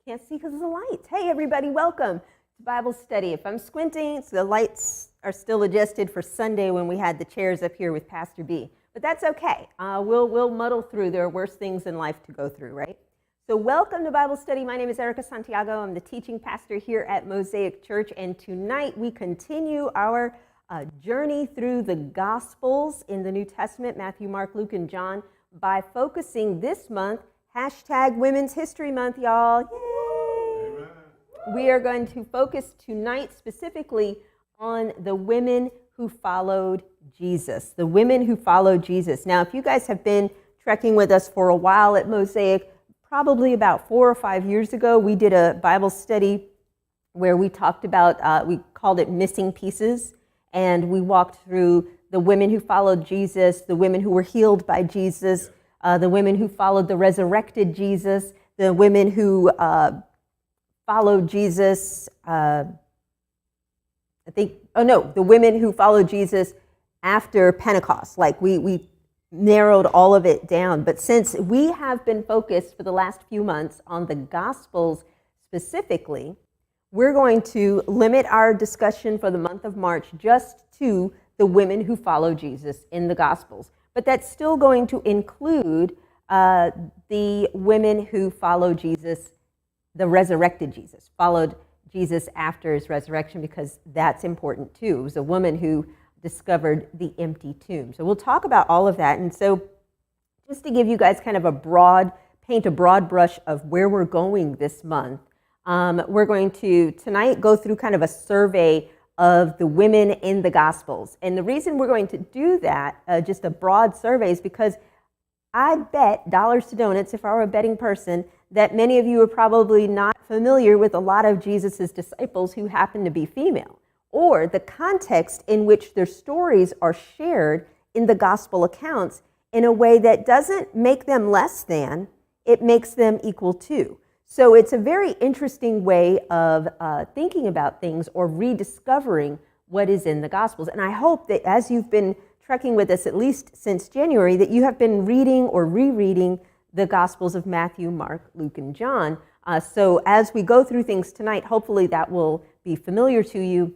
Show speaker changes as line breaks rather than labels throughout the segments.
Can't see because of the lights. Hey, everybody, welcome to Bible study. If I'm squinting, so the lights are still adjusted for Sunday when we had the chairs up here with Pastor B. But that's okay. We'll muddle through. There are worse things in life to go through, right? So welcome to Bible study. My name is Erica Santiago. I'm the teaching pastor here at Mosaic Church. And tonight we continue our journey through the Gospels in the New Testament, Matthew, Mark, Luke, and John, by focusing this month, hashtag Women's History Month, y'all. Yay! Amen. We are going to focus tonight specifically on the women who followed Jesus. The women who followed Jesus. Now, if you guys have been trekking with us for a while at Mosaic, probably about 4 or 5 years ago, we did a Bible study where we talked about, we called it Missing Pieces, and we walked through the women who followed Jesus, the women who were healed by Jesus, the women who followed the resurrected Jesus, the women who followed Jesus, the women who followed Jesus after Pentecost. Like we narrowed all of it down. But since we have been focused for the last few months on the Gospels specifically, we're going to limit our discussion for the month of March just to the women who follow Jesus in the Gospels. But that's still going to include the women who follow Jesus, the resurrected Jesus, followed Jesus after his resurrection, because that's important too. It was a woman who discovered the empty tomb. So we'll talk about all of that. And so just to give you guys kind of paint a broad brush of where we're going this month, we're going to tonight go through kind of a survey of the women in the Gospels. And the reason we're going to do that, just a broad survey, is because I bet dollars to donuts, if I were a betting person, that many of you are probably not familiar with a lot of Jesus's disciples who happen to be female, or the context in which their stories are shared in the gospel accounts in a way that doesn't make them less than, it makes them equal to. So it's a very interesting way of thinking about things or rediscovering what is in the Gospels. And I hope that as you've been trekking with us, at least since January, that you have been reading or rereading the Gospels of Matthew, Mark, Luke, and John. So as we go through things tonight, hopefully that will be familiar to you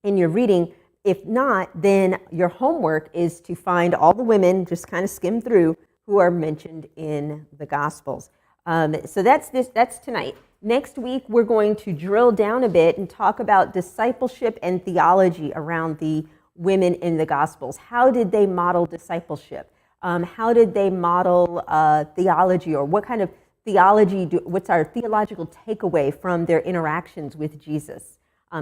in your reading. If not, then your homework is to find all the women, just kind of skim through, who are mentioned in the Gospels. So that's tonight. Next week, we're going to drill down a bit and talk about discipleship and theology around the women in the Gospels. How did they model discipleship? How did they model theology, or what kind of theology, what's our theological takeaway from their interactions with Jesus?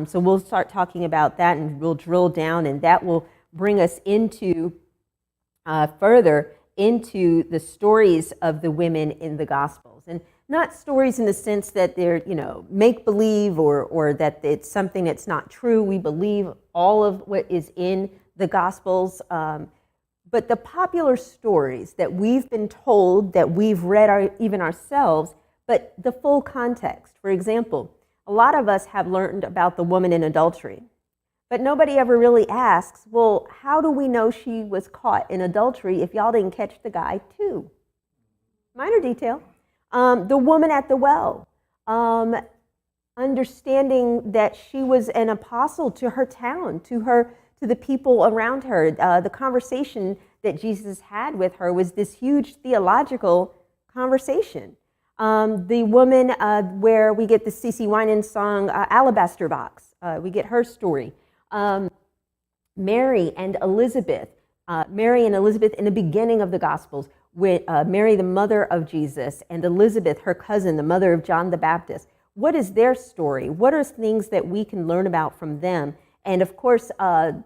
So we'll start talking about that, and we'll drill down, and that will bring us into further into the stories of the women in the Gospels. And not stories in the sense that they're, make-believe or that it's something that's not true. We believe all of what is in the Gospels. But the popular stories that we've been told, that we've read even ourselves, but the full context. For example, a lot of us have learned about the woman in adultery. But nobody ever really asks, well, how do we know she was caught in adultery if y'all didn't catch the guy too? Minor detail. The woman at the well, understanding that she was an apostle to her town, to the people around her. The conversation that Jesus had with her was this huge theological conversation. The woman where we get the C.C. Winans song, Alabaster Box, we get her story. Mary and Elizabeth in the beginning of the Gospels, with Mary, the mother of Jesus, and Elizabeth, her cousin, the mother of John the Baptist. What is their story? What are things that we can learn about from them? And of course, one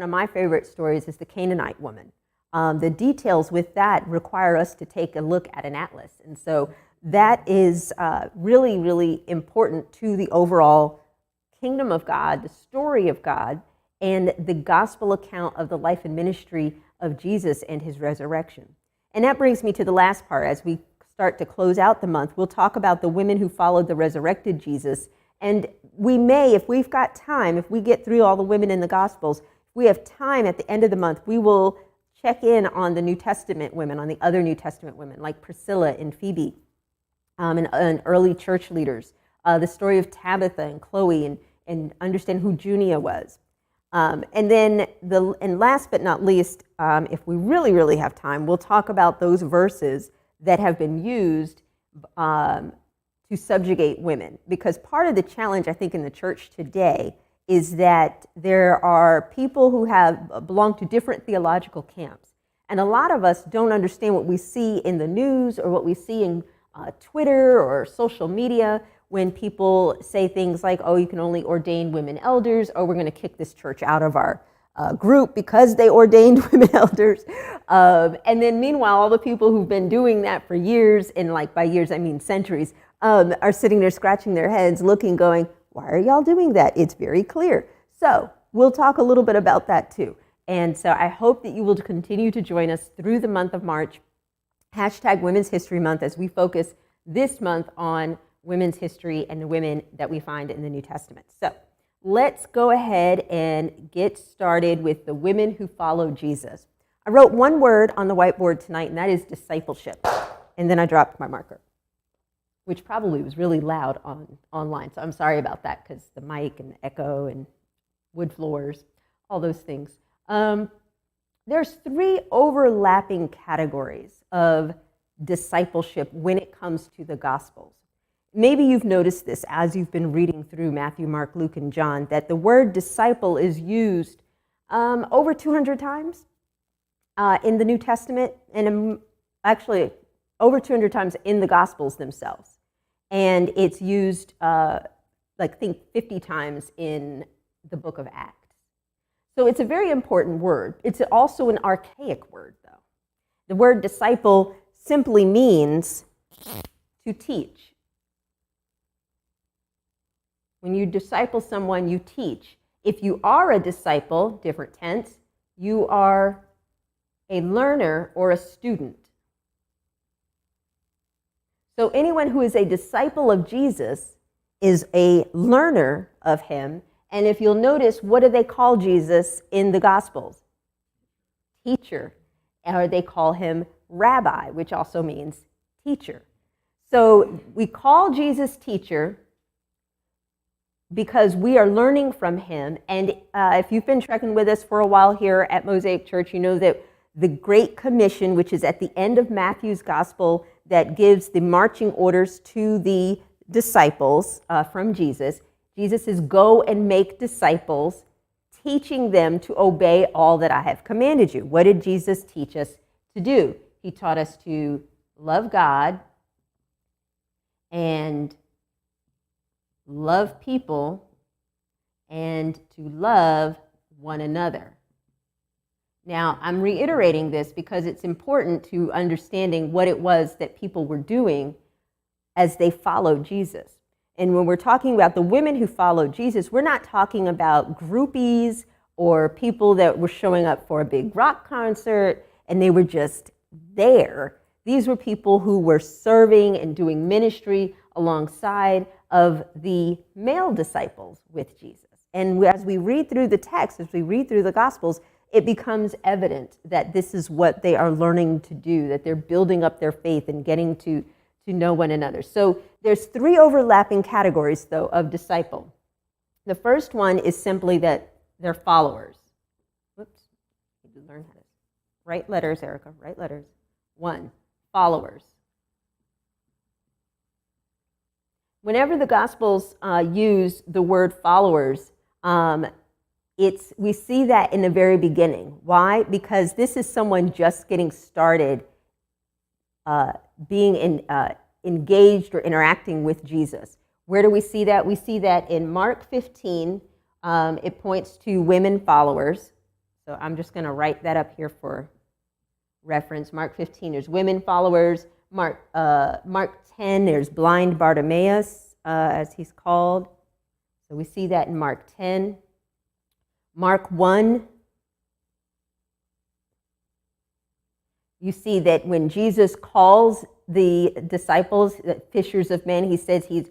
of my favorite stories is the Canaanite woman. The details with that require us to take a look at an atlas. And so that is really, really important to the overall kingdom of God, the story of God, and the gospel account of the life and ministry of Jesus and his resurrection. And that brings me to the last part. As we start to close out the month, we'll talk about the women who followed the resurrected Jesus. And we may, if we've got time, if we get through all the women in the Gospels, if we have time at the end of the month, we will check in on the New Testament women, on the other New Testament women, like Priscilla and Phoebe. and early church leaders, the story of Tabitha and Chloe, and understand who Junia was. And then, and last but not least, if we really, really have time, we'll talk about those verses that have been used to subjugate women. Because part of the challenge, I think, in the church today is that there are people who have belonged to different theological camps. And a lot of us don't understand what we see in the news or what we see in Twitter or social media when people say things like, oh, you can only ordain women elders, or we're going to kick this church out of our group because they ordained women elders. And then meanwhile, all the people who've been doing that for years, and like by years I mean centuries, are sitting there scratching their heads, looking, going, why are y'all doing that? It's very clear. So we'll talk a little bit about that too. And so I hope that you will continue to join us through the month of March, hashtag Women's History Month, as we focus this month on women's history and the women that we find in the New Testament. So let's go ahead and get started with the women who follow Jesus. I wrote one word on the whiteboard tonight, and that is discipleship. And then I dropped my marker, which probably was really loud online. So I'm sorry about that, because the mic and the echo and wood floors, all those things. There's 3 overlapping categories of discipleship when it comes to the Gospels. Maybe you've noticed this as you've been reading through Matthew, Mark, Luke, and John, that the word disciple is used over 200 times in the New Testament, and actually over 200 times in the Gospels themselves. And it's used, I think 50 times in the book of Acts. So it's a very important word. It's also an archaic word, though. The word disciple simply means to teach. When you disciple someone, you teach. If you are a disciple, different tense, you are a learner or a student. So anyone who is a disciple of Jesus is a learner of him. And if you'll notice, what do they call Jesus in the Gospels? Teacher. Or they call him rabbi, which also means teacher. So we call Jesus teacher because we are learning from him. And if you've been trekking with us for a while here at Mosaic Church, you know that the Great Commission, which is at the end of Matthew's Gospel, that gives the marching orders to the disciples from Jesus. Jesus says, go and make disciples, teaching them to obey all that I have commanded you. What did Jesus teach us to do? He taught us to love God and love people and to love one another. Now, I'm reiterating this because it's important to understanding what it was that people were doing as they followed Jesus. And when we're talking about the women who followed Jesus, we're not talking about groupies or people that were showing up for a big rock concert and they were just there. These were people who were serving and doing ministry alongside of the male disciples with Jesus. And as we read through the text, as we read through the Gospels, it becomes evident that this is what they are learning to do, that they're building up their faith and getting to know one another. So there's 3 overlapping categories, though, of disciple. The first one is simply that they're followers. Whoops, I need to learn how to write letters, Erica, write letters. 1, followers. Whenever the Gospels use the word followers, we see that in the very beginning. Why? Because this is someone just getting started being engaged or interacting with Jesus. Where do we see that? We see that in Mark 15. It points to women followers. So I'm just going to write that up here for reference. Mark 15, there's women followers. Mark 10, there's blind Bartimaeus, as he's called. So we see that in Mark 10. Mark 1, you see that when Jesus calls the disciples, the fishers of men, he says he's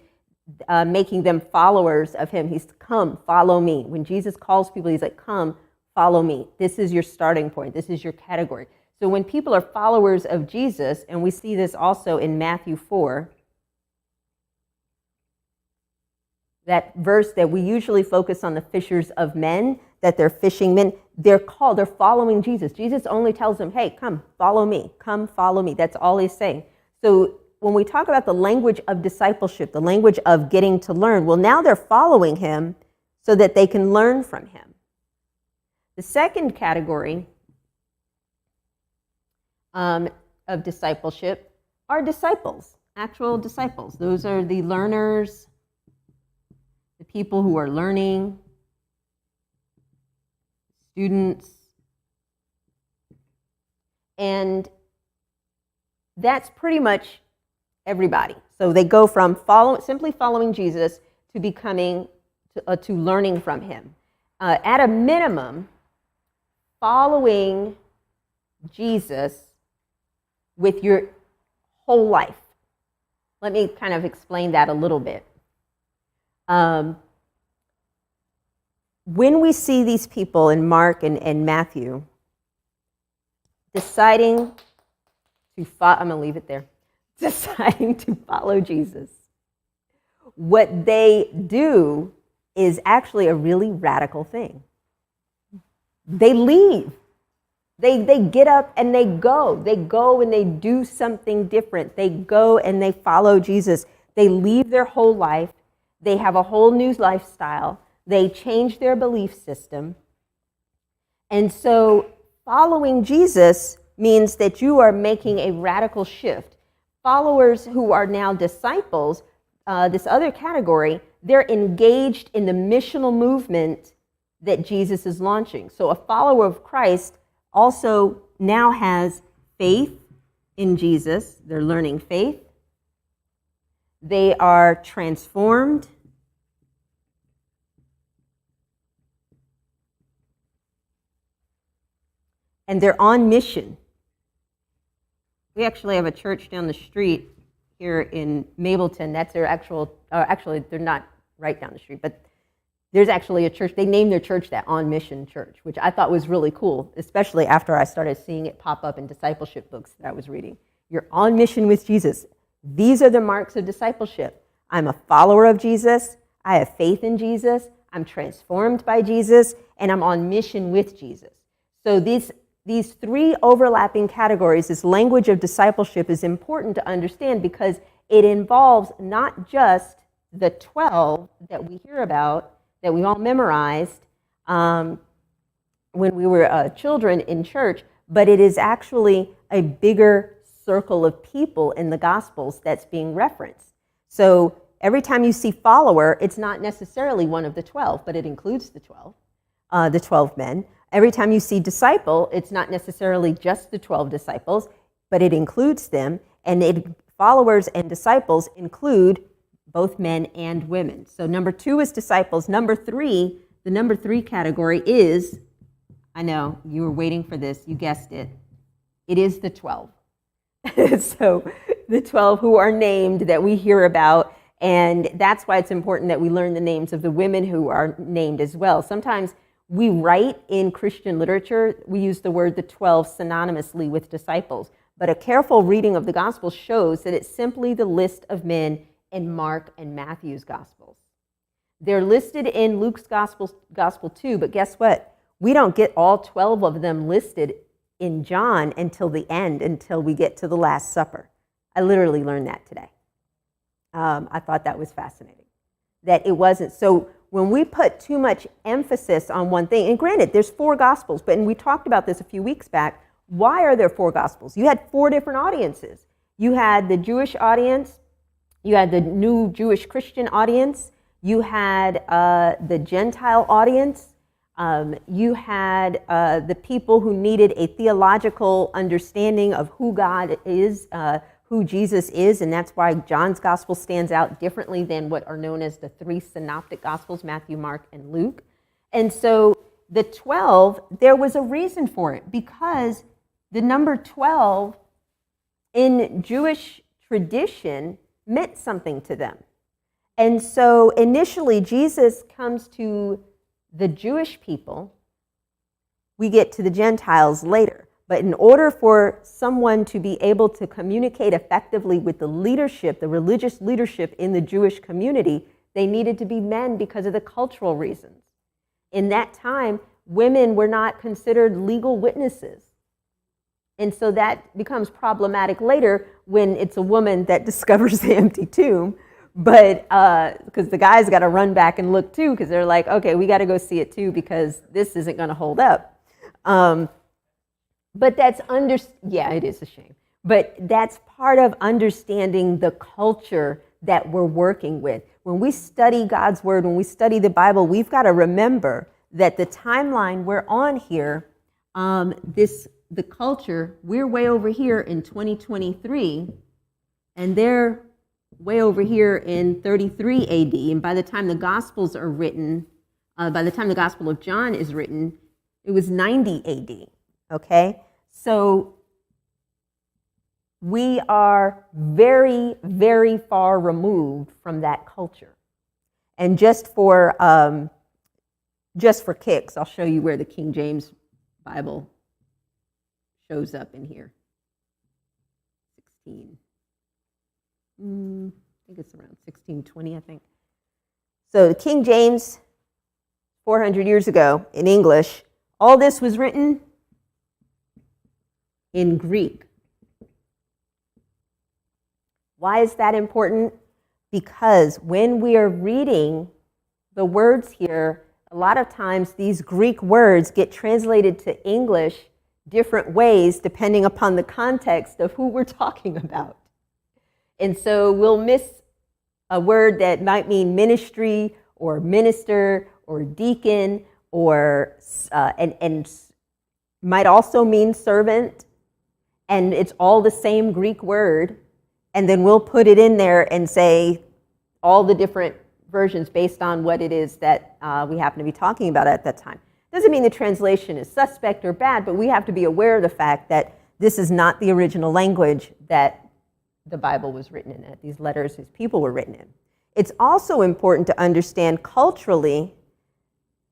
making them followers of him. He's, come, follow me. When Jesus calls people, he's like, come, follow me. This is your starting point. This is your category. So when people are followers of Jesus, and we see this also in Matthew 4, that verse that we usually focus on the fishers of men, that they're fishing men, they're following Jesus. Jesus only tells them, hey, come follow me, come follow me. That's all he's saying. So when we talk about the language of discipleship, the language of getting to learn, well, now they're following him so that they can learn from him. The second category of discipleship are disciples, actual disciples. Those are the learners, the people who are learning, students, and that's pretty much everybody. So they go from simply following Jesus to becoming, to learning from him. At a minimum, following Jesus with your whole life. Let me kind of explain that a little bit. When we see these people in Mark and Matthew deciding to follow, I'm going to leave it there, deciding to follow Jesus, what they do is actually a really radical thing. They leave. They get up and they go. They go and they do something different. They go and they follow Jesus. They leave their whole life. They have a whole new lifestyle. They change their belief system. And so following Jesus means that you are making a radical shift. Followers who are now disciples, this other category, they're engaged in the missional movement that Jesus is launching. So a follower of Christ also now has faith in Jesus. They're learning faith. They are transformed. And they're on mission. We actually have a church down the street here in Mableton. That's their actually, they're not right down the street, but there's actually a church. They named their church that On Mission Church, which I thought was really cool, especially after I started seeing it pop up in discipleship books that I was reading. You're on mission with Jesus. These are the marks of discipleship. I'm a follower of Jesus. I have faith in Jesus. I'm transformed by Jesus, and I'm on mission with Jesus. So these three overlapping categories, this language of discipleship, is important to understand because it involves not just the 12 that we hear about, that we all memorized when we were children in church, but it is actually a bigger circle of people in the Gospels that's being referenced. So every time you see follower, it's not necessarily one of the 12, but it includes the 12 men. Every time you see disciple, it's not necessarily just the 12 disciples, but it includes them, and followers and disciples include both men and women. So number 2 is disciples. Number 3, the number 3 category is, I know, you were waiting for this, you guessed it, it is the 12. So the 12 who are named that we hear about, and that's why it's important that we learn the names of the women who are named as well. Sometimes we write in Christian literature, we use the word the 12 synonymously with disciples, but a careful reading of the Gospel shows that it's simply the list of men in Mark and Matthew's Gospels. They're listed in Luke's Gospel too, but guess what? We don't get all 12 of them listed in John until the end, until we get to the Last Supper. I literally learned that today. I thought that was fascinating, that it wasn't. So when we put too much emphasis on one thing, and granted, there's 4 Gospels, but and we talked about this a few weeks back, why are there 4 Gospels? You had 4 different audiences. You had the Jewish audience, you had the new Jewish Christian audience, you had the Gentile audience, you had the people who needed a theological understanding of who God is, who Jesus is, and that's why John's Gospel stands out differently than what are known as the 3 synoptic Gospels, Matthew, Mark, and Luke. And so the 12, there was a reason for it, because the number 12 in Jewish tradition meant something to them. And so initially Jesus comes to the Jewish people. We get to the Gentiles later. But in order for someone to be able to communicate effectively with the leadership, the religious leadership in the Jewish community, They needed to be men because of the cultural reasons. In that time, women were not considered legal witnesses. And so that becomes problematic later when it's a woman that discovers the empty tomb. But because the guys got to run back and look too, because they're like, okay, we got to go see it too, because this isn't going to hold up. But that's yeah, it is a shame. But that's part of understanding the culture that we're working with. When we study God's word, when we study the Bible, we've got to remember that the timeline we're on here, the culture, we're way over here in 2023, and they're way over here in 33 AD. And by the time the Gospels are written, by the time the Gospel of John is written, it was 90 AD. Okay? So we are very, very far removed from that culture. And just for kicks, I'll show you where the King James Bible shows up in here. 16. I think it's around 1620, I think. So the King James, 400 years ago in English, all this was written in Greek. Why is that important? Because when we are reading the words here, a lot of times these Greek words get translated to English different ways depending upon the context of who we're talking about. And so we'll miss a word that might mean ministry or minister or deacon or and might also mean servant, and it's all the same Greek word, and then we'll put it in there and say all the different versions based on what it is that we happen to be talking about at that time. Doesn't mean the translation is suspect or bad, but we have to be aware of the fact that this is not the original language that the Bible was written in, that these letters, these people were written in. It's also important to understand culturally,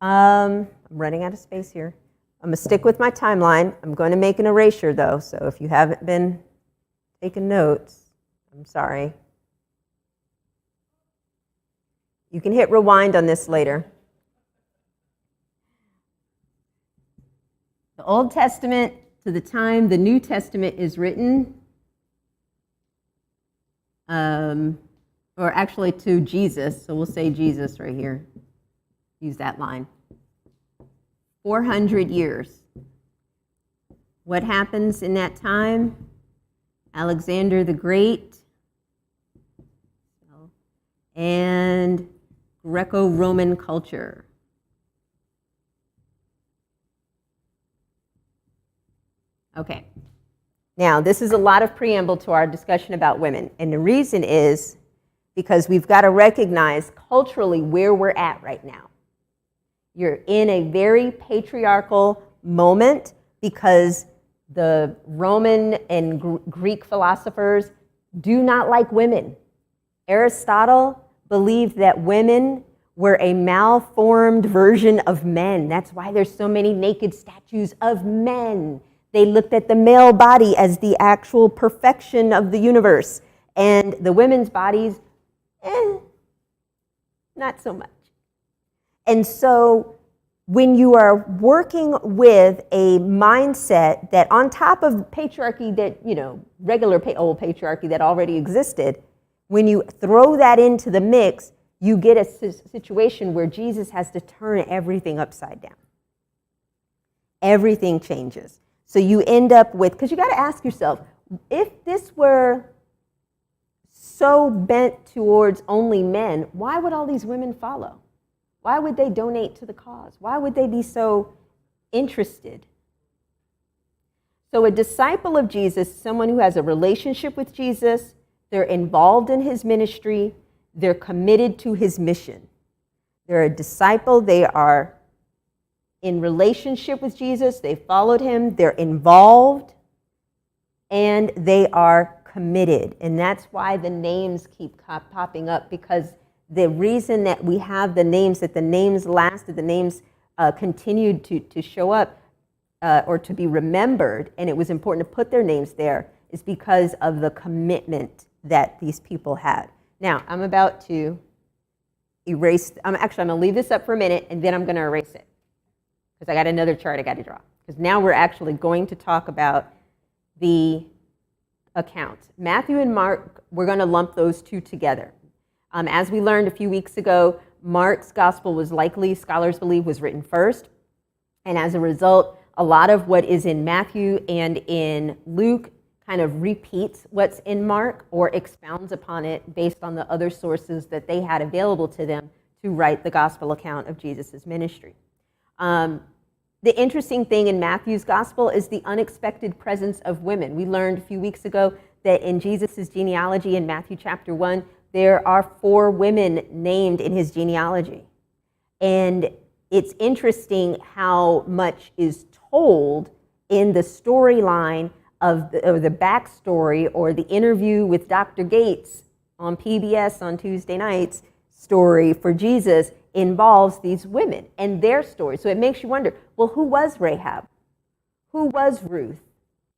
I'm running out of space here. I'm going to stick with my timeline. I'm going to make an erasure though, so if you haven't been taking notes, I'm sorry. You can hit rewind on this later. The Old Testament to the time the New Testament is written, or actually to Jesus, so we'll say Jesus right here. Use that line. 400 years. What happens in that time? Alexander the Great and Greco-Roman culture. Okay. Now, this is a lot of preamble to our discussion about women. And the reason is because we've got to recognize culturally where we're at right now. You're in a very patriarchal moment because the Roman and Greek philosophers do not like women. Aristotle believed that women were a malformed version of men. That's why there's so many naked statues of men. They looked at the male body as the actual perfection of the universe, and the women's bodies, not so much. And so when you are working with a mindset that on top of patriarchy that, regular old patriarchy that already existed, when you throw that into the mix, you get a situation where Jesus has to turn everything upside down. Everything changes. So you end up with, because you got to ask yourself, if this were so bent towards only men, why would all these women follow? Why would they donate to the cause? Why would they be so interested? So a disciple of Jesus, someone who has a relationship with Jesus, they're involved in his ministry, they're committed to his mission. They're a disciple, they are in relationship with Jesus, they followed him, they're involved, and they are committed. And that's why the names keep popping up, because the reason that we have the names, that the names lasted, the names continued to show up or to be remembered, and it was important to put their names there, is because of the commitment that these people had. Now, I'm about to erase. I'm going to leave this up for a minute, and then I'm going to erase it because I got another chart I got to draw. Because now we're actually going to talk about the accounts. Matthew and Mark, we're going to lump those two together. As we learned a few weeks ago, Mark's gospel was likely, scholars believe, was written first. And as a result, a lot of what is in Matthew and in Luke kind of repeats what's in Mark or expounds upon it based on the other sources that they had available to them to write the gospel account of Jesus' ministry. The interesting thing in Matthew's gospel is the unexpected presence of women. We learned a few weeks ago that in Jesus' genealogy in Matthew chapter 1, there are 4 women named in his genealogy. And it's interesting how much is told in the storyline of the backstory or the interview with Dr. Gates on PBS on Tuesday nights story for Jesus involves these women and their story. So it makes you wonder, well, who was Rahab? Who was Ruth?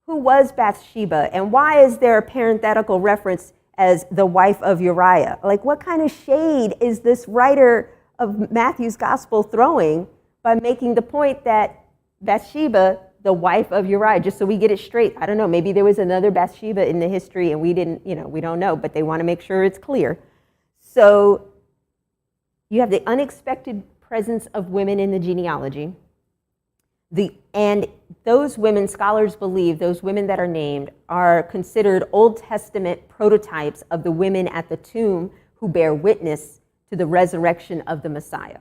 Who was Bathsheba? And why is there a parenthetical reference as the wife of Uriah? Like, what kind of shade is this writer of Matthew's gospel throwing by making the point that Bathsheba, the wife of Uriah, just so we get it straight? I don't know, maybe there was another Bathsheba in the history and we don't know, but they want to make sure it's clear. So you have the unexpected presence of women in the genealogy. And those women, scholars believe, those women that are named are considered Old Testament prototypes of the women at the tomb who bear witness to the resurrection of the Messiah.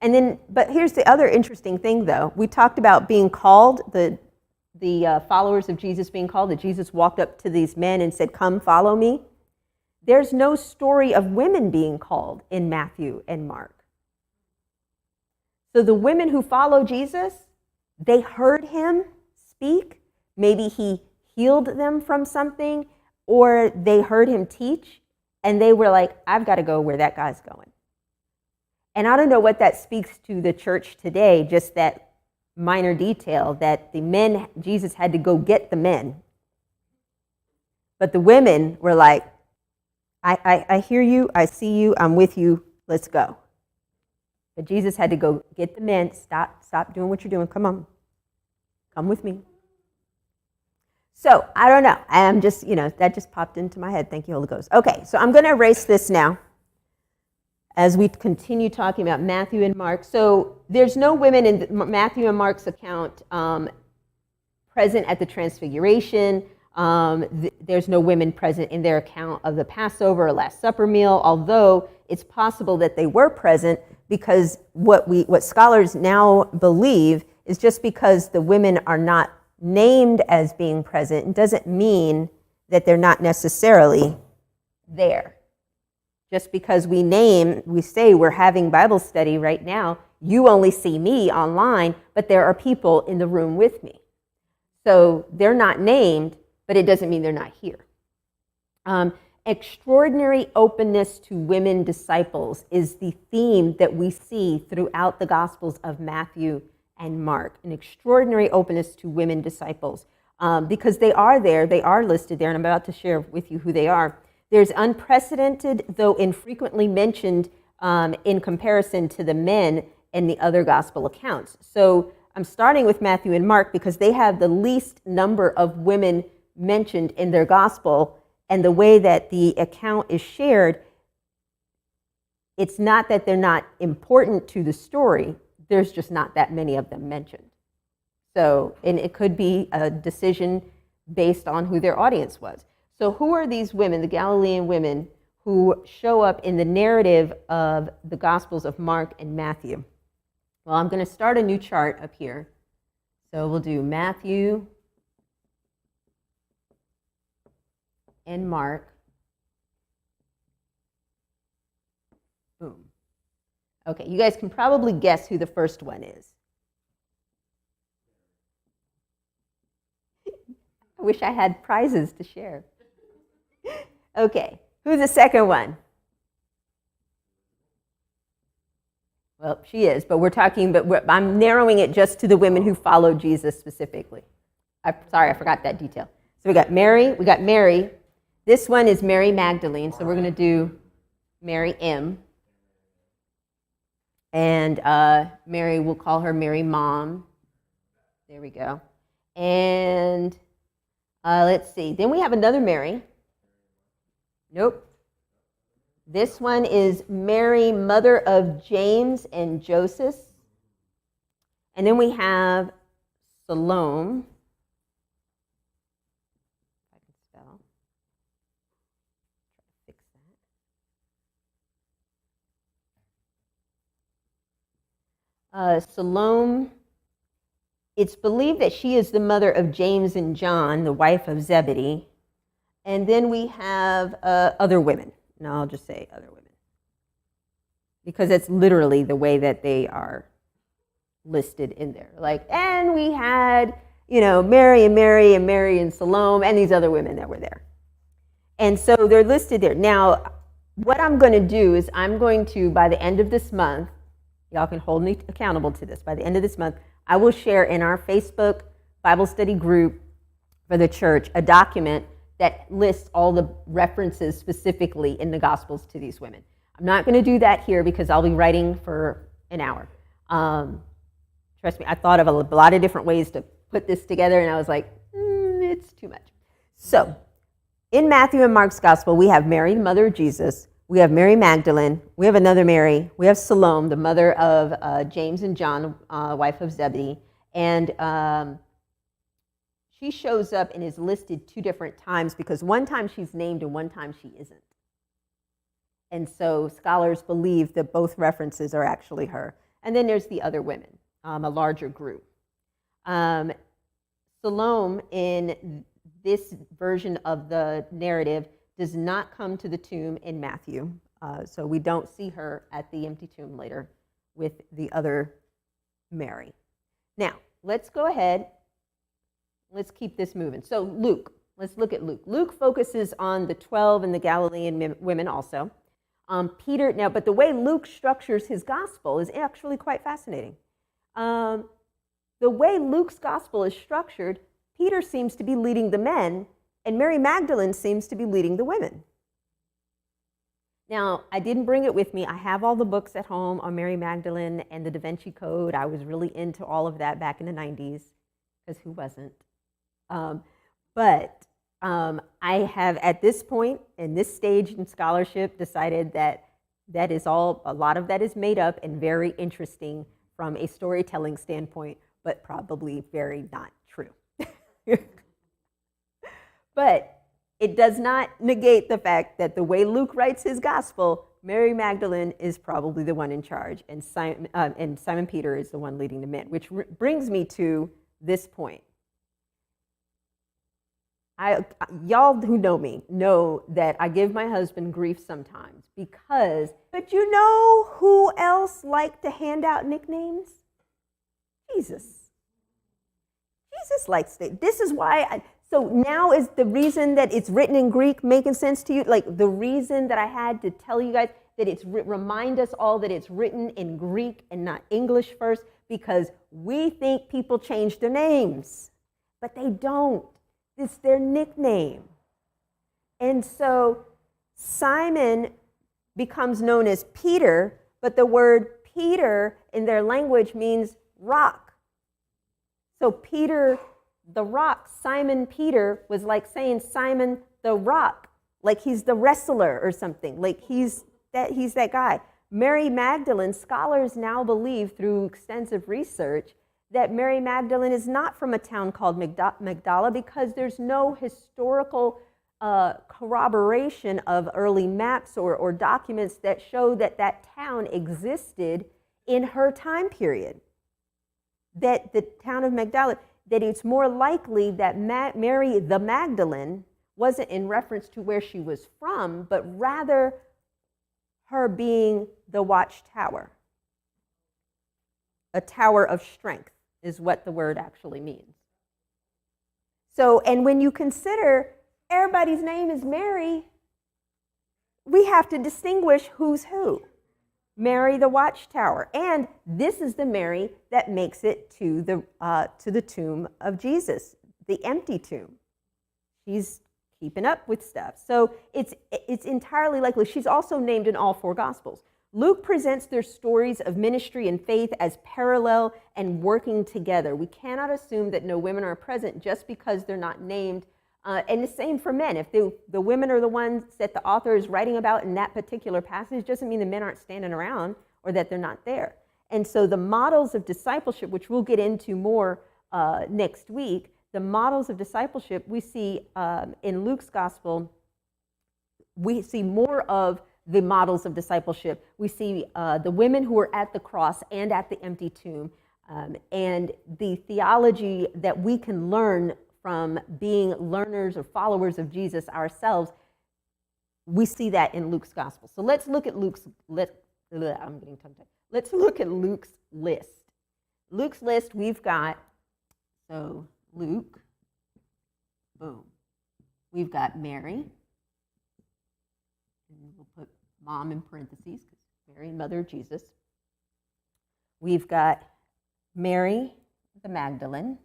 And then, but here's the other interesting thing, though. We talked about being called, the followers of Jesus being called, that Jesus walked up to these men and said, "Come, follow me." There's no story of women being called in Matthew and Mark. So the women who follow Jesus, they heard him speak. Maybe he healed them from something, or they heard him teach, and they were like, I've got to go where that guy's going. And I don't know what that speaks to the church today, just that minor detail that the men, Jesus had to go get the men. But the women were like, I hear you, I see you, I'm with you, let's go. But Jesus had to go get the men, stop doing what you're doing, come on, come with me. So, I don't know, I'm just, that just popped into my head, thank you, Holy Ghost. Okay, so I'm going to erase this now as we continue talking about Matthew and Mark. So, there's no women in Matthew and Mark's account present at the Transfiguration. There's no women present in their account of the Passover or Last Supper meal, although it's possible that they were present, because what scholars now believe is just because the women are not named as being present, it doesn't mean that they're not necessarily there. Just because we say we're having Bible study right now, you only see me online, but there are people in the room with me. So they're not named, but it doesn't mean they're not here. Extraordinary openness to women disciples is the theme that we see throughout the Gospels of Matthew and Mark. An extraordinary openness to women disciples, because they are there, they are listed there, and I'm about to share with you who they are. There's unprecedented, though infrequently mentioned in comparison to the men in the other Gospel accounts. So I'm starting with Matthew and Mark because they have the least number of women mentioned in their Gospel, and the way that the account is shared, it's not that they're not important to the story, there's just not that many of them mentioned. So, and it could be a decision based on who their audience was. So who are these women, the Galilean women, who show up in the narrative of the Gospels of Mark and Matthew? Well, I'm going to start a new chart up here. So we'll do Matthew and Mark. Boom. Okay, you guys can probably guess who the first one is. I wish I had prizes to share. Okay, who's the second one? Well, she is, but I'm narrowing it just to the women who followed Jesus specifically. Sorry, I forgot that detail. So we got Mary. This one is Mary Magdalene, so we're going to do Mary M. And Mary, we'll call her Mary Mom. There we go. And let's see. Then we have another Mary. Nope. This one is Mary, mother of James and Joseph. And then we have Salome. If I can spell. Try to fix that. Salome. It's believed that she is the mother of James and John, the wife of Zebedee. And then we have other women. No, I'll just say other women. Because it's literally the way that they are listed in there. Like, and we had, Mary and Mary and Mary and Salome and these other women that were there. And so they're listed there. Now, what I'm going to do is I'm going to, by the end of this month, y'all can hold me accountable to this. By the end of this month, I will share in our Facebook Bible study group for the church a document that lists all the references specifically in the Gospels to these women. I'm not going to do that here because I'll be writing for an hour. Trust me, I thought of a lot of different ways to put this together, and I was like, it's too much. So, in Matthew and Mark's Gospel, we have Mary, the mother of Jesus. We have Mary Magdalene. We have another Mary. We have Salome, the mother of James and John, wife of Zebedee. And she shows up and is listed 2 different times because one time she's named and one time she isn't. And so scholars believe that both references are actually her. And then there's the other women, a larger group. Salome, in this version of the narrative, does not come to the tomb in Matthew. So we don't see her at the empty tomb later with the other Mary. Now, let's go ahead. Let's keep this moving. So Luke, let's look at Luke. Luke focuses on the 12 and the Galilean women also. Peter, now, but the way Luke structures his gospel is actually quite fascinating. The way Luke's gospel is structured, Peter seems to be leading the men, and Mary Magdalene seems to be leading the women. Now, I didn't bring it with me. I have all the books at home on Mary Magdalene and the Da Vinci Code. I was really into all of that back in the 90s, because who wasn't? But I have, at this point, in this stage in scholarship, decided that a lot of that is made up and very interesting from a storytelling standpoint, but probably very not true. But it does not negate the fact that the way Luke writes his gospel, Mary Magdalene is probably the one in charge, and Simon Peter is the one leading the men, which brings me to this point. Y'all who know me know that I give my husband grief sometimes but you know who else liked to hand out nicknames? Jesus. Jesus likes to. This is why, so now is the reason that it's written in Greek making sense to you? Like the reason that I had to tell you guys that it's, remind us all that it's written in Greek and not English first, because we think people change their names, but they don't. It's their nickname. And so Simon becomes known as Peter, but the word Peter in their language means rock. So Peter the rock, Simon Peter, was like saying Simon the rock, like he's the wrestler or something, like he's that guy. Mary Magdalene, scholars now believe through extensive research that Mary Magdalene is not from a town called Magdala, because there's no historical corroboration of early maps or documents that show that that town existed in her time period. That the town of Magdala, that it's more likely that Mary the Magdalene wasn't in reference to where she was from, but rather her being the watchtower. A tower of strength is what the word actually means. So, and when you consider everybody's name is Mary, we have to distinguish who's who. Mary the watchtower. And this is the Mary that makes it to the tomb of Jesus, the empty tomb. She's keeping up with stuff. So it's entirely likely. She's also named in all 4 Gospels. Luke presents their stories of ministry and faith as parallel and working together. We cannot assume that no women are present just because they're not named. And the same for men. If the women are the ones that the author is writing about in that particular passage, doesn't mean the men aren't standing around or that they're not there. And so the models of discipleship, which we'll get into more next week, the models of discipleship we see in Luke's gospel, we see more of the models of discipleship. We see the women who are at the cross and at the empty tomb, and the theology that we can learn from being learners or followers of Jesus ourselves. We see that in Luke's gospel. So let's look at Luke's. I'm getting tongue-tied. Let's look at Luke's list. Luke's list, we've got, so Luke, boom. We've got Mary, and we'll put mom in parentheses, because Mary, mother of Jesus. We've got Mary the Magdalene.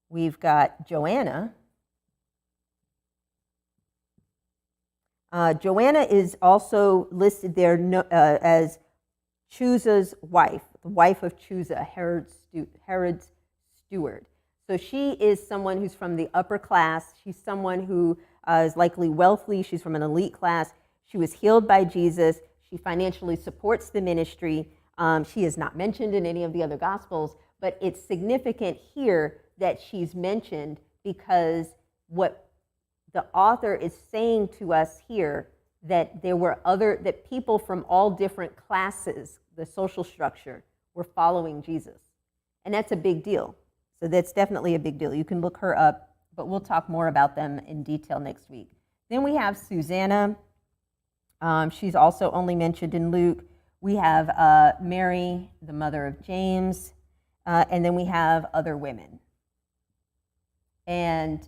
We've got Joanna. Joanna is also listed there as Chuza's wife, the wife of Chuza, Herod's steward. So she is someone who's from the upper class. She's someone who is likely wealthy. She's from an elite class. She was healed by Jesus. She financially supports the ministry. She is not mentioned in any of the other Gospels, but it's significant here that she's mentioned because what the author is saying to us here that that people from all different classes, the social structure, were following Jesus. And that's a big deal. So that's definitely a big deal. You can look her up, but we'll talk more about them in detail next week. Then we have Susanna. She's also only mentioned in Luke. We have Mary, the mother of James, and then we have other women. And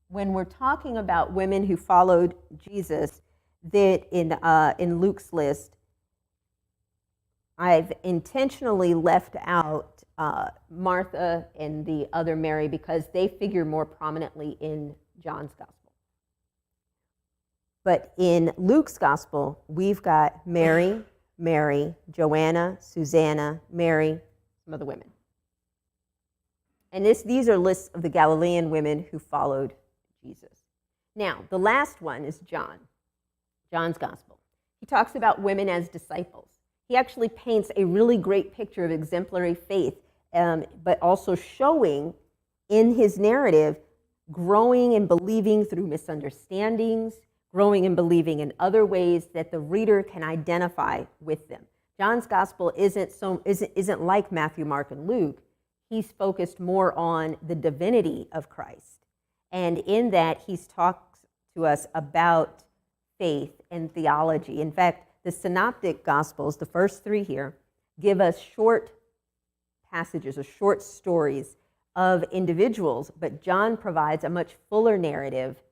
when we're talking about women who followed Jesus, that in Luke's list, I've intentionally left out Martha and the other Mary because they figure more prominently in John's gospel. But in Luke's gospel, we've got Mary, Joanna, Susanna, Mary, some other women. And these are lists of the Galilean women who followed Jesus. Now, the last one is John's gospel. He talks about women as disciples. He actually paints a really great picture of exemplary faith, but also showing in his narrative growing and believing through misunderstandings, growing and believing in other ways that the reader can identify with them. John's gospel isn't like Matthew, Mark, and Luke. He's focused more on the divinity of Christ. And in that, he talks to us about faith and theology. In fact, the synoptic gospels, the first three here, give us short passages or short stories of individuals, but John provides a much fuller narrative,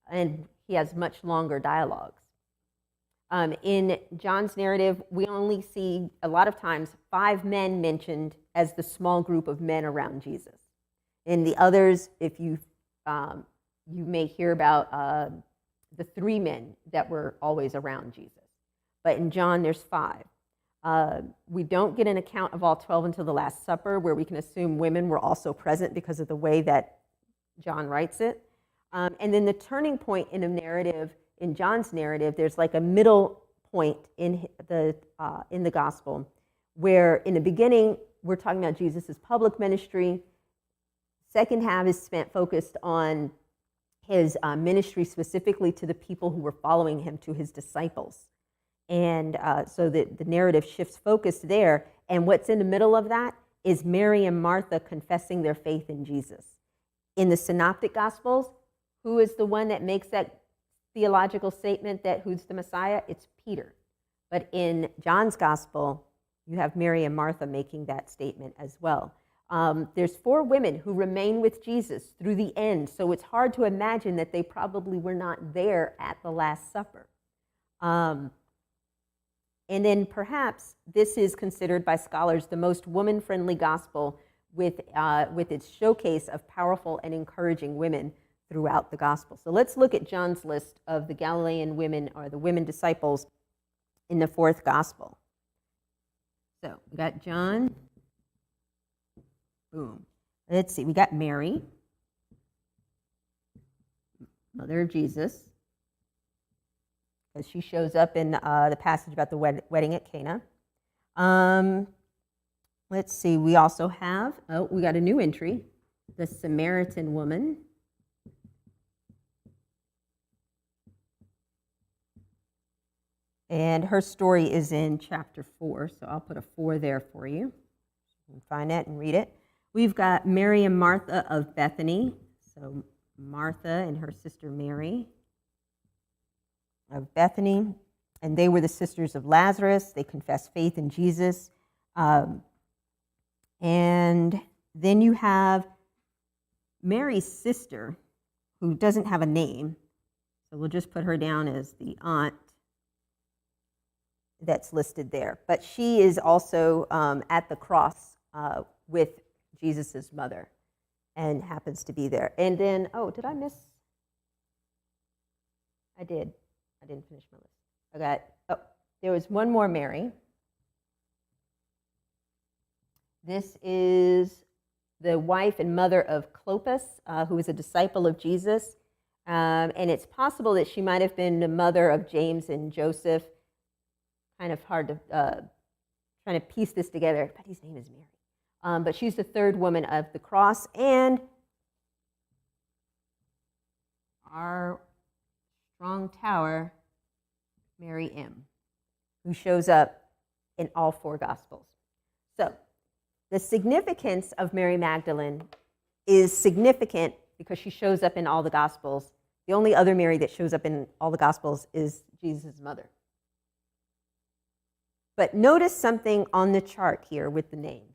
and he has much longer dialogues. In John's narrative, we only see, a lot of times, 5 men mentioned as the small group of men around Jesus. In the others, if you may hear about the 3 men that were always around Jesus. But in John, there's 5. We don't get an account of all 12 until the Last Supper, where we can assume women were also present because of the way that John writes it. And then the turning point in a narrative, in John's narrative, there's like a middle point in the gospel, where in the beginning, we're talking about Jesus' public ministry. Second half is focused on his ministry specifically to the people who were following him, to his disciples. And so the narrative shifts focus there. And what's in the middle of that is Mary and Martha confessing their faith in Jesus. In the Synoptic Gospels, who is the one that makes that theological statement that who's the Messiah? It's Peter. But in John's Gospel, you have Mary and Martha making that statement as well. There's 4 women who remain with Jesus through the end, so it's hard to imagine that they probably were not there at the Last Supper. And then perhaps this is considered by scholars the most woman-friendly gospel with its showcase of powerful and encouraging women throughout the gospel. So let's look at John's list of the Galilean women, or the women disciples, in the fourth gospel. So we got John. Boom. Let's see. We got Mary, mother of Jesus, because she shows up in the passage about the wedding at Cana. Let's see. We also have, we got a new entry, the Samaritan woman. And her story is in chapter 4, so I'll put a 4 there for you. You can find that and read it. We've got Mary and Martha of Bethany. So Martha and her sister Mary of Bethany. And they were the sisters of Lazarus. They confessed faith in Jesus. And then you have Mary's sister, who doesn't have a name. So we'll just put her down as the aunt that's listed there. But she is also at the cross with Jesus' mother and happens to be there. And then, did I miss? I did. I didn't finish my list. There was one more Mary. This is the wife and mother of Clopas, who was a disciple of Jesus. And it's possible that she might have been the mother of James and Joseph. Kind of hard to trying to piece this together, but his name is Mary. But she's the third woman of the cross, and our strong tower, Mary M., who shows up in all 4 Gospels. So the significance of Mary Magdalene is significant because she shows up in all the Gospels. The only other Mary that shows up in all the Gospels is Jesus' mother. But notice something on the chart here with the names.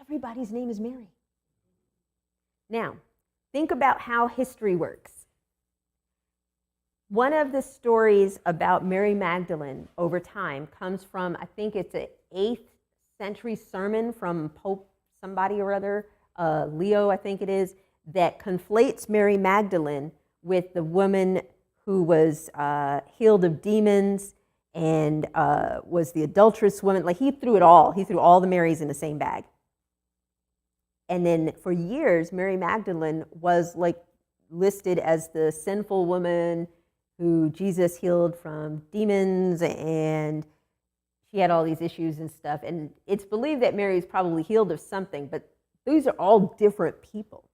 Everybody's name is Mary. Now, think about how history works. One of the stories about Mary Magdalene over time comes from, I think it's an 8th century sermon from Pope somebody or other, Leo, I think it is, that conflates Mary Magdalene with the woman who was healed of demons and was the adulterous woman. Like, he threw it all. He threw all the Marys in the same bag. And then for years, Mary Magdalene was like listed as the sinful woman who Jesus healed from demons, and she had all these issues and stuff. And it's believed that Mary is probably healed of something, but these are all different people.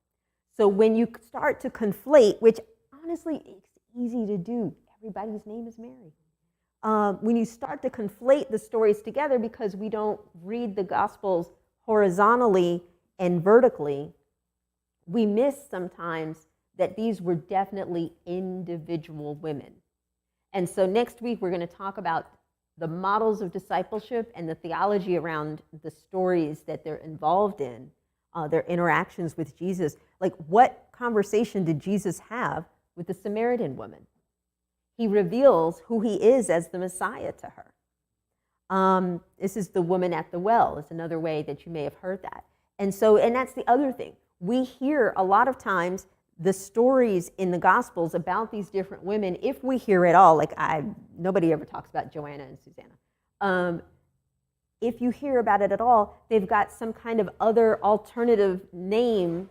So when you start to conflate, which honestly, it's easy to do. Everybody's name is Mary. When you start to conflate the stories together, because we don't read the Gospels horizontally and vertically, we miss sometimes that these were definitely individual women. And so next week, we're going to talk about the models of discipleship and the theology around the stories that they're involved in, their interactions with Jesus. Like, what conversation did Jesus have with the Samaritan woman? He reveals who he is as the Messiah to her. This is the woman at the well. It's another way that you may have heard that. And that's the other thing. We hear a lot of times the stories in the Gospels about these different women, if we hear it all, like nobody ever talks about Joanna and Susanna. If you hear about it at all, they've got some kind of other alternative name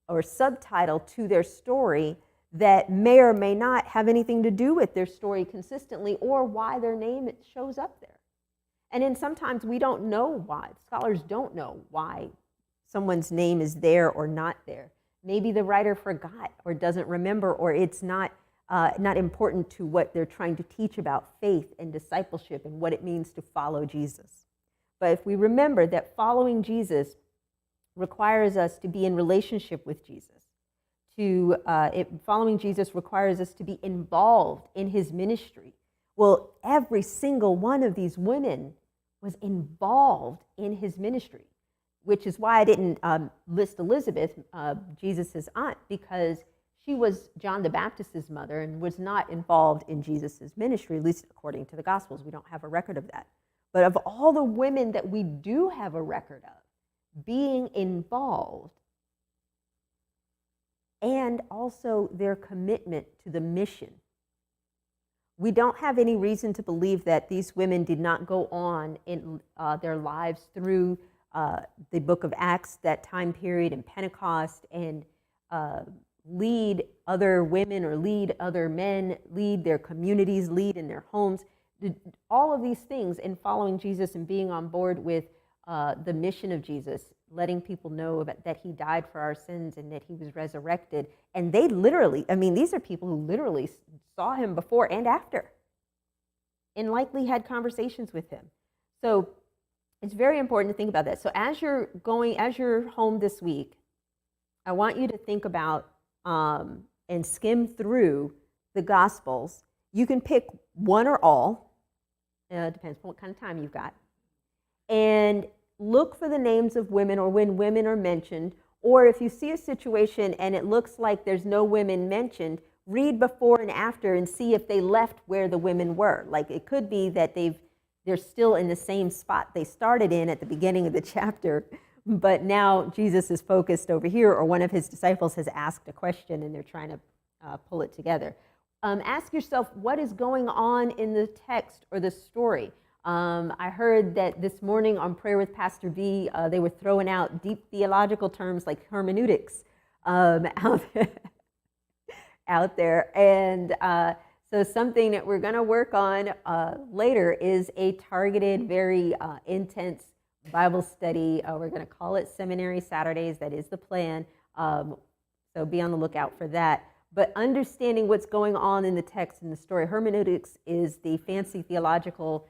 or subtitle to their story that may or may not have anything to do with their story consistently, or why their name shows up there. And then sometimes we don't know why. Scholars don't know why someone's name is there or not there. Maybe the writer forgot or doesn't remember, or it's not important to what they're trying to teach about faith and discipleship and what it means to follow Jesus. But if we remember that following Jesus requires us to be in relationship with Jesus, following Jesus requires us to be involved in his ministry. Well, every single one of these women was involved in his ministry, which is why I didn't list Elizabeth, Jesus' aunt, because she was John the Baptist's mother and was not involved in Jesus' ministry, at least according to the Gospels. We don't have a record of that. But of all the women that we do have a record of being involved and also their commitment to the mission. We don't have any reason to believe that these women did not go on in their lives through the book of Acts, that time period, and Pentecost, and lead other women or lead other men, lead their communities, lead in their homes. All of these things in following Jesus and being on board with the mission of Jesus, letting people know that he died for our sins and that he was resurrected. And they literally, I mean, these are people who literally saw him before and after and likely had conversations with him. So it's very important to think about that. So as you're home this week, I want you to think about and skim through the Gospels. You can pick one or all, depends on what kind of time you've got, and look for the names of women or when women are mentioned, or if you see a situation and it looks like there's no women mentioned, read before and after and see if they left where the women were. Like it could be that they're still in the same spot they started in at the beginning of the chapter, but now Jesus is focused over here, or one of his disciples has asked a question and they're trying to pull it together. Ask yourself, what is going on in the text or the story? I heard that this morning on Prayer with Pastor V, they were throwing out deep theological terms like hermeneutics out there. And so something that we're going to work on later is a targeted, very intense Bible study. We're going to call it Seminary Saturdays. That is the plan. So be on the lookout for that. But understanding what's going on in the text and the story. Hermeneutics is the fancy theological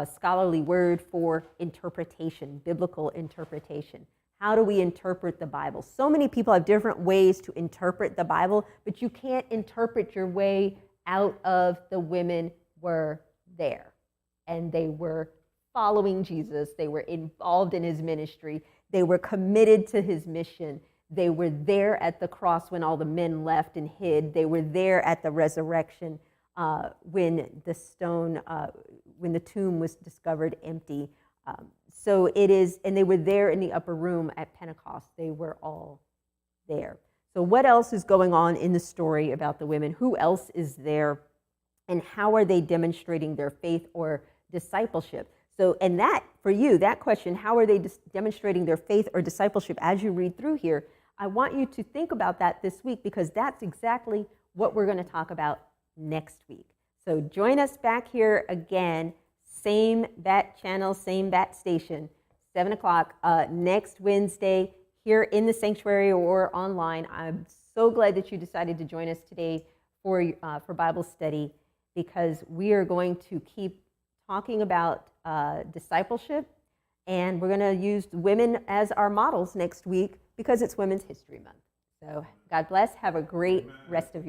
scholarly word for interpretation, biblical interpretation. How do we interpret the Bible? So many people have different ways to interpret the Bible, but you can't interpret your way out of the women were there. And they were following Jesus. They were involved in his ministry. They were committed to his mission. They were there at the cross when all the men left and hid. They were there at the resurrection when the tomb was discovered empty. So it is, and they were there in the upper room at Pentecost. They were all there. So what else is going on in the story about the women? Who else is there? And how are they demonstrating their faith or discipleship? So, and that, for you, that question, how are they demonstrating their faith or discipleship as you read through here, I want you to think about that this week, because that's exactly what we're going to talk about next week. So join us back here again, same bat channel, same bat station, 7 o'clock next Wednesday here in the sanctuary or online. I'm so glad that you decided to join us today for Bible study, because we are going to keep talking about discipleship, and we're going to use women as our models next week because it's Women's History Month. So God bless. Have a great rest of your